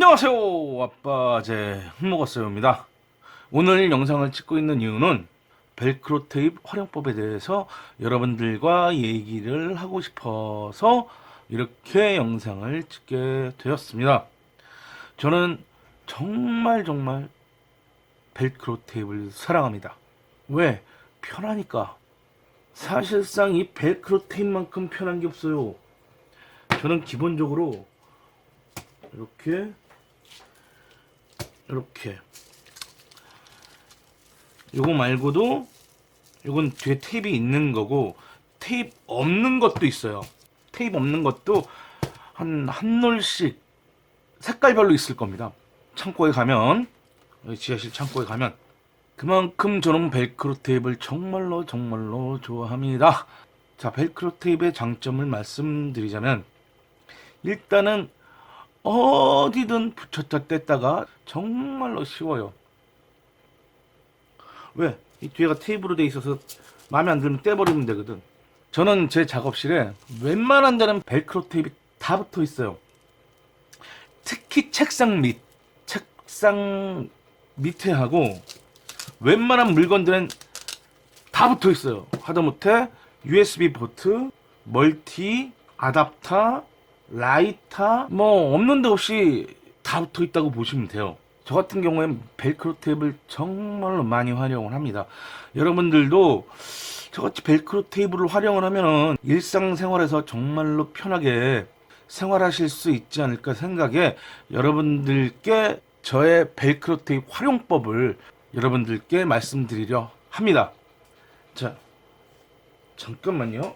안녕하세요, 아빠제 흑먹었어요입니다. 오늘 영상을 찍고 있는 이유는 벨크로 테이프 활용법에 대해서 여러분들과 얘기를 하고 싶어서 이렇게 영상을 찍게 되었습니다. 저는 정말 벨크로 테이프를 사랑합니다. 왜? 편하니까. 사실상 이 벨크로 테이프만큼 편한 게 없어요. 저는 기본적으로 이렇게 요거 말고도 요건 뒤에 테이프 있는 거고 테이프 없는 것도 있어요. 테이프 없는 것도 한 롤씩 색깔별로 있을 겁니다. 창고에 가면, 지하실 창고에 가면 그만큼 저는 벨크로 테이프를 정말로 좋아합니다. 자, 벨크로 테이프의 장점을 말씀드리자면 일단은 어디든 붙였다 뗐다가 정말로 쉬워요. 왜? 이 뒤에가 테이프로 돼 있어서 마음에 안 들면 떼버리면 되거든. 저는 제 작업실에 웬만한 데는 벨크로 테이프 다 붙어 있어요. 특히 책상 밑에 하고 웬만한 물건들은 다 붙어 있어요. 하다못해 USB 포트, 멀티, 아답터, 라이터 뭐 없는 데 없이 다 붙어 있다고 보시면 돼요. 저 같은 경우엔 벨크로 테이프를 정말로 많이 활용을 합니다. 여러분들도 저같이 벨크로 테이프를 활용을 하면은 일상생활에서 정말로 편하게 생활하실 수 있지 않을까 생각에 여러분들께 저의 벨크로 테이프 활용법을 여러분들께 말씀드리려 합니다. 자, 잠깐만요.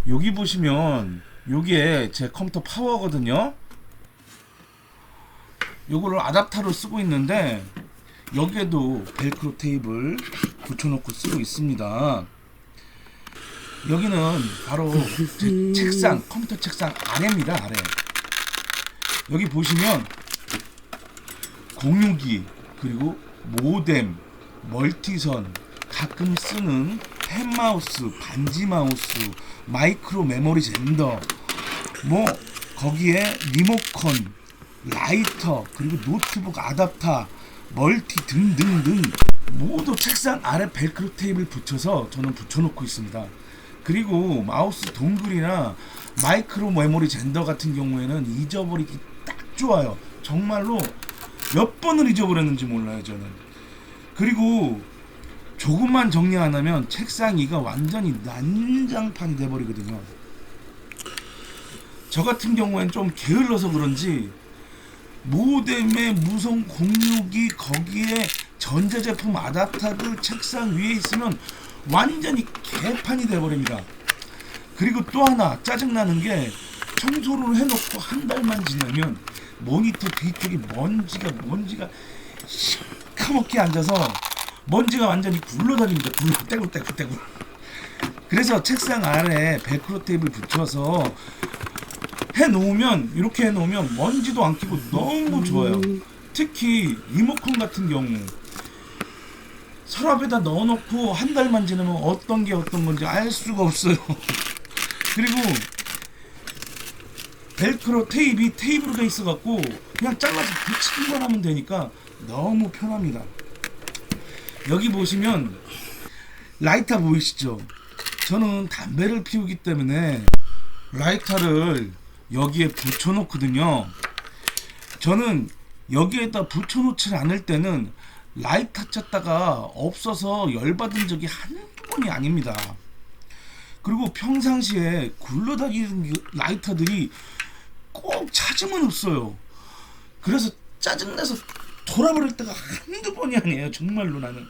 여기 보시면 여기에 제 컴퓨터 파워거든요. 요거를 아답터로 쓰고 있는데 여기에도 벨크로 테이프를 붙여놓고 쓰고 있습니다. 여기는 바로 제 책상, 컴퓨터 책상 아래입니다. 아래. 여기 보시면 공유기, 그리고 모뎀, 멀티선, 가끔 쓰는 펜마우스, 반지 마우스, 마이크로 메모리 젠더, 뭐 거기에 리모컨, 라이터, 그리고 노트북 아답터, 멀티 등등등 모두 책상 아래 벨크로 테이프를 붙여서 저는 붙여놓고 있습니다. 그리고 마우스 동글이나 마이크로 메모리 젠더 같은 경우에는 잊어버리기 딱 좋아요. 정말로 몇 번을 잊어버렸는지 몰라요, 저는. 그리고 조금만 정리 안 하면 책상 위가 완전히 난장판이 돼버리거든요. 저 같은 경우엔 좀 게을러서 그런지 모뎀에 무선 공유기, 거기에 전자제품 아답터들 책상 위에 있으면 완전히 개판이 돼버립니다. 그리고 또 하나 짜증나는 게 청소를 해놓고 한 달만 지나면 모니터 뒤쪽에 먼지가 시커멓게 앉아서 먼지가 완전히 굴러다닙니다. 떼굴. 그래서 책상 아래 벨크로 테이프를 붙여서 이렇게 해놓으면 먼지도 안 끼고 너무 좋아요. 특히 리모컨 같은 경우 서랍에다 넣어놓고 한 달만 지나면 어떤 게 어떤 건지 알 수가 없어요. 그리고 벨크로 테이프이 테이프로 돼 있어갖고 그냥 잘라서 붙이기만 하면 되니까 너무 편합니다. 여기 보시면 라이터 보이시죠? 저는 담배를 피우기 때문에 라이터를 여기에 붙여놓거든요. 저는 여기에다 붙여놓지 않을 때는 라이터 찾다가 없어서 열받은 적이 한두 번이 아닙니다. 그리고 평상시에 굴러다니는 라이터들이 꼭 찾으면 없어요. 그래서 짜증나서 돌아버릴 때가 한두 번이 아니에요. 정말로 나는.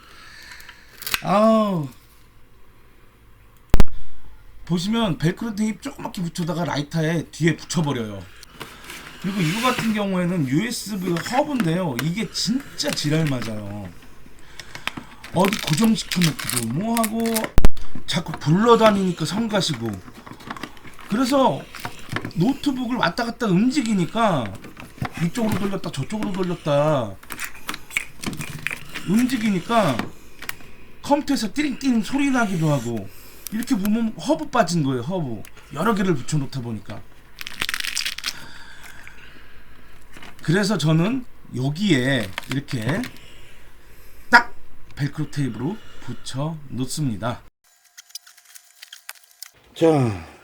보시면 벨크로 테이프 조그맣게 붙여다가 라이터에 뒤에 붙여버려요. 그리고 이거 같은 경우에는 USB 허브인데요. 이게 진짜 지랄 맞아요. 어디 고정시켜놓기도 뭐하고 자꾸 굴러다니니까 성가시고. 그래서 노트북을 왔다 갔다 움직이니까 이쪽으로 돌렸다 저쪽으로 돌렸다 움직이니까 컴퓨터에서 띠링띠링 소리 나기도 하고. 이렇게 보면 허브 빠진 거예요. 허브 여러 개를 붙여놓다 보니까. 그래서 저는 여기에 이렇게 딱 벨크로 테이프로 붙여 놓습니다. 자,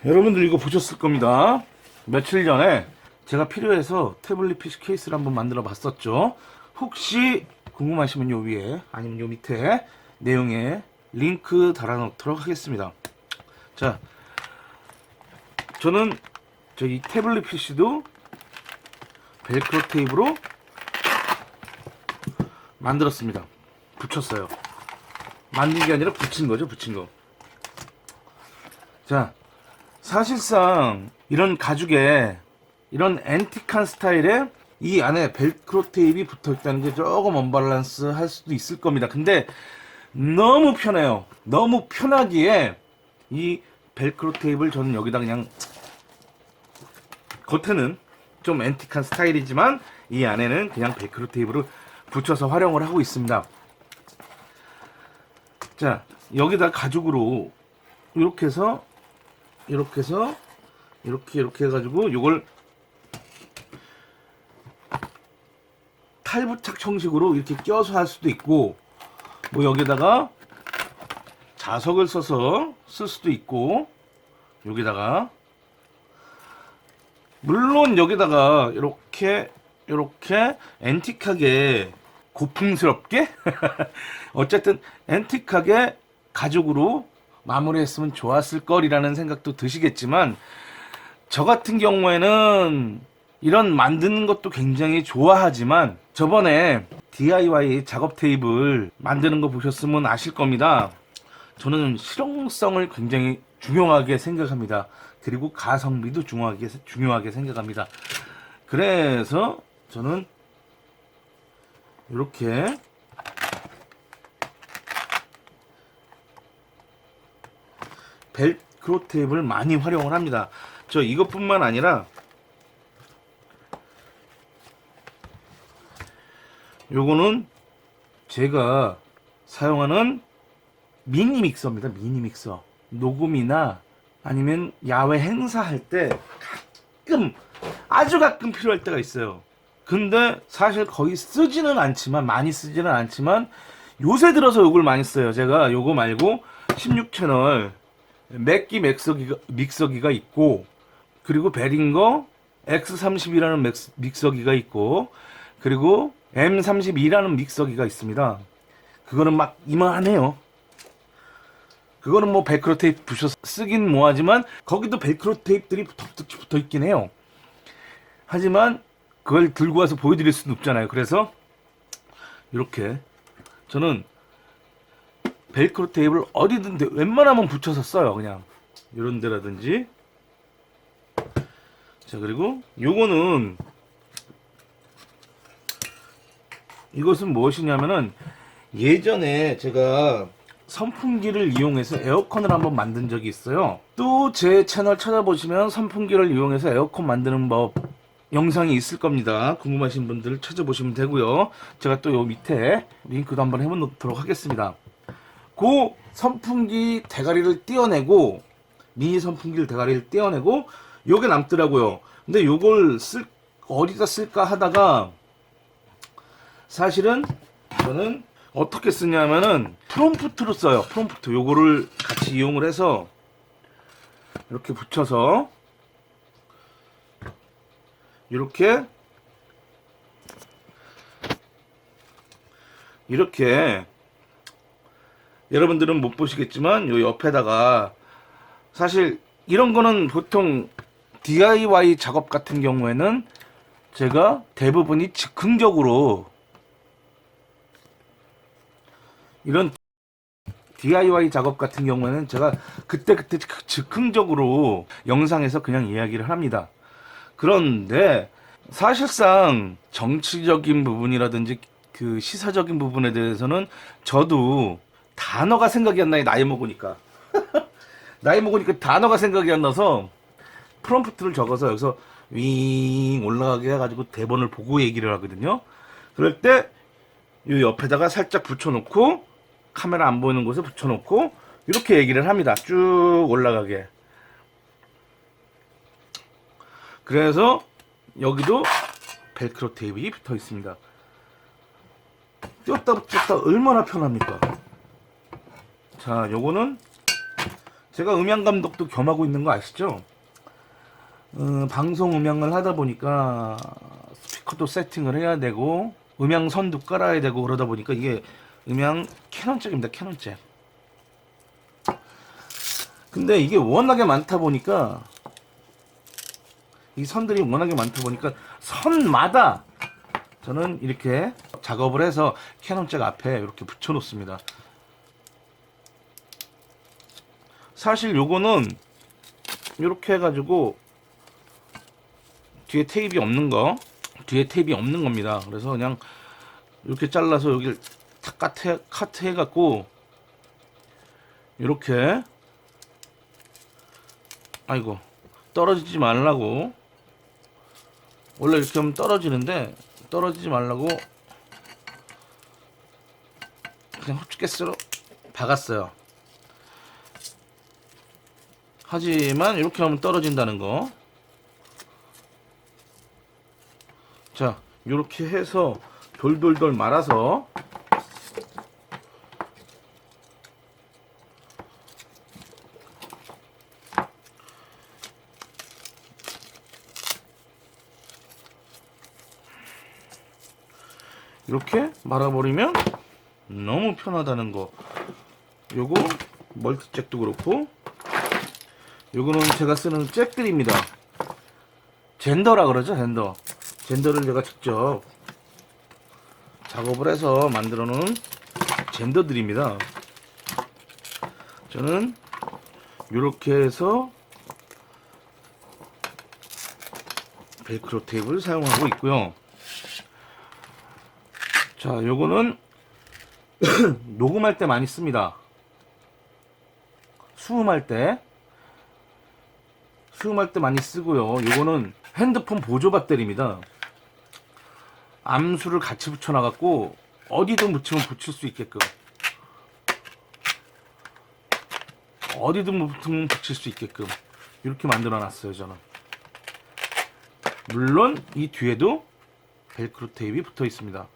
여러분들 이거 보셨을 겁니다. 며칠 전에 제가 필요해서 태블릿 PC 케이스를 한번 만들어 봤었죠. 혹시 궁금하시면 요 위에 아니면 요 밑에 내용에 링크 달아 놓도록 하겠습니다. 자, 저는 저기 태블릿 PC도 벨크로 테이프로 만들었습니다. 붙였어요. 만든 게 아니라 붙인 거죠, 붙인 거. 자, 사실상 이런 가죽에 이런 앤틱한 스타일의 이 안에 벨크로 테이프가 붙어 있다는 게 조금 언밸런스 할 수도 있을 겁니다. 근데 너무 편해요. 너무 편하기에 이 벨크로 테이프를 저는 여기다 그냥, 겉에는 좀 앤틱한 스타일이지만 이 안에는 그냥 벨크로 테이프를 붙여서 활용을 하고 있습니다. 자, 여기다 가죽으로 이렇게 해서 이렇게 해가지고 요걸 탈부착 형식으로 이렇게 껴서 할 수도 있고, 뭐 여기다가 자석을 써서 쓸 수도 있고, 여기다가 물론 여기다가 이렇게 앤틱하게 고풍스럽게 어쨌든 앤틱하게 가죽으로 마무리했으면 좋았을 거리라는 생각도 드시겠지만, 저 같은 경우에는 이런 만드는 것도 굉장히 좋아하지만 저번에 DIY 작업 테이블 만드는 거 보셨으면 아실 겁니다. 저는 실용성을 굉장히 중요하게 생각합니다. 그리고 가성비도 중요하게 생각합니다. 그래서 저는 이렇게 벨크로 테이프를 많이 활용을 합니다. 저 이것뿐만 아니라 요거는 제가 사용하는 미니 믹서입니다. 미니 믹서. 녹음이나 아니면 야외 행사할 때 아주 가끔 필요할 때가 있어요. 근데 사실 거의 쓰지는 않지만, 많이 쓰지는 않지만 요새 들어서 요걸 많이 써요. 제가 요거 말고 16채널 맥기 믹서기가 있고, 그리고 베링거 X30이라는 믹서기가 있고, 그리고 M32라는 믹서기가 있습니다. 그거는 막 이만해요. 그거는 뭐 벨크로 테이프 부셔서 쓰긴 뭐하지만 거기도 벨크로 테이프들이 붙어 있긴 해요. 하지만 그걸 들고 와서 보여드릴 수는 없잖아요. 그래서 이렇게 저는 벨크로 테이프를 어디든 웬만하면 붙여서 써요. 그냥 이런 데라든지. 자, 그리고 요거는, 이것은 무엇이냐면은 예전에 제가 선풍기를 이용해서 에어컨을 한번 만든 적이 있어요. 또 제 채널 찾아보시면 선풍기를 이용해서 에어컨 만드는 법 영상이 있을 겁니다. 궁금하신 분들 찾아보시면 되고요. 제가 또 요 밑에 링크도 한번 해놓도록 하겠습니다. 그 선풍기 대가리를 떼어내고, 미니 선풍기를 대가리를 떼어내고 요게 남더라고요. 근데 요걸 어디다 쓸까 하다가 사실은 저는 어떻게 쓰냐면은 프롬프트로 써요. 프롬프트 요거를 같이 이용을 해서 이렇게 붙여서 이렇게 여러분들은 못 보시겠지만 요 옆에다가, 사실 이런 거는 보통 DIY 작업 같은 경우에는 제가 대부분이 즉흥적으로, 이런 DIY 작업 같은 경우에는 제가 그때 즉흥적으로 영상에서 그냥 이야기를 합니다. 그런데 사실상 정치적인 부분이라든지 그 시사적인 부분에 대해서는 저도 단어가 생각이 안 나요. 나이 먹으니까 나이 먹으니까 단어가 생각이 안 나서 프롬프트를 적어서 여기서 윙 올라가게 해가지고 대본을 보고 얘기를 하거든요. 그럴 때 이 옆에다가 살짝 붙여놓고, 카메라 안 보이는 곳에 붙여놓고 이렇게 얘기를 합니다. 쭉 올라가게. 그래서 여기도 벨크로 테이프가 붙어 있습니다. 띄었다 붙였다 얼마나 편합니까? 자, 요거는 제가 음향 감독도 겸하고 있는 거 아시죠? 방송 음향을 하다 보니까 스피커도 세팅을 해야 되고 음향 선도 깔아야 되고 그러다 보니까 이게 음향 캐논잭입니다. 캐논잭. 근데 이게 워낙에 많다 보니까 이 선들이 워낙에 많다 보니까 선마다 저는 이렇게 작업을 해서 캐논잭 앞에 이렇게 붙여 놓습니다. 사실 요거는 이렇게 해가지고 뒤에 테이프가 없는 겁니다. 그래서 그냥 이렇게 잘라서 여기를 탁 카트 해갖고 이렇게, 아이고, 떨어지지 말라고, 원래 이렇게 하면 떨어지는데 떨어지지 말라고 그냥 흡축가스로 박았어요. 하지만 이렇게 하면 떨어진다는 거. 자, 이렇게 해서 돌돌돌 말아서 이렇게 말아버리면 너무 편하다는 거. 요거 멀티잭도 그렇고, 요거는 제가 쓰는 잭들입니다. 젠더라 그러죠. 젠더를 제가 직접 작업을 해서 만들어 놓은 젠더들입니다. 저는 이렇게 해서 벨크로 테이프를 사용하고 있고요. 자, 요거는 녹음할 때 많이 씁니다. 수음할 때 많이 쓰고요. 요거는 핸드폰 보조 배터리입니다. 암수를 같이 붙여놔갖고 어디든 붙일 수 있게끔, 붙일 수 있게끔 이렇게 만들어놨어요. 저는 물론 이 뒤에도 벨크로 테이프가 붙어 있습니다.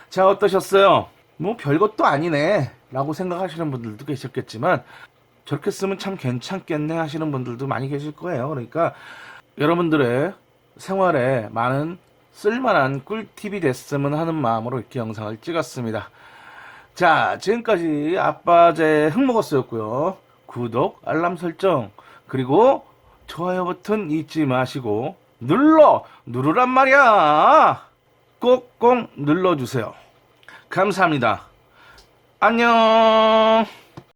자, 어떠셨어요? 뭐 별것도 아니네 라고 생각하시는 분들도 계셨겠지만, 저렇게 쓰면 참 괜찮겠네 하시는 분들도 많이 계실 거예요. 그러니까 여러분들의 생활에 많은 쓸만한 꿀팁이 됐으면 하는 마음으로 이렇게 영상을 찍었습니다. 자, 지금까지 아빠제 흑먹었어였고요. 구독, 알람 설정, 그리고 좋아요 버튼 잊지 마시고 누르란 말이야. 꼭꼭 눌러주세요. 감사합니다. 안녕.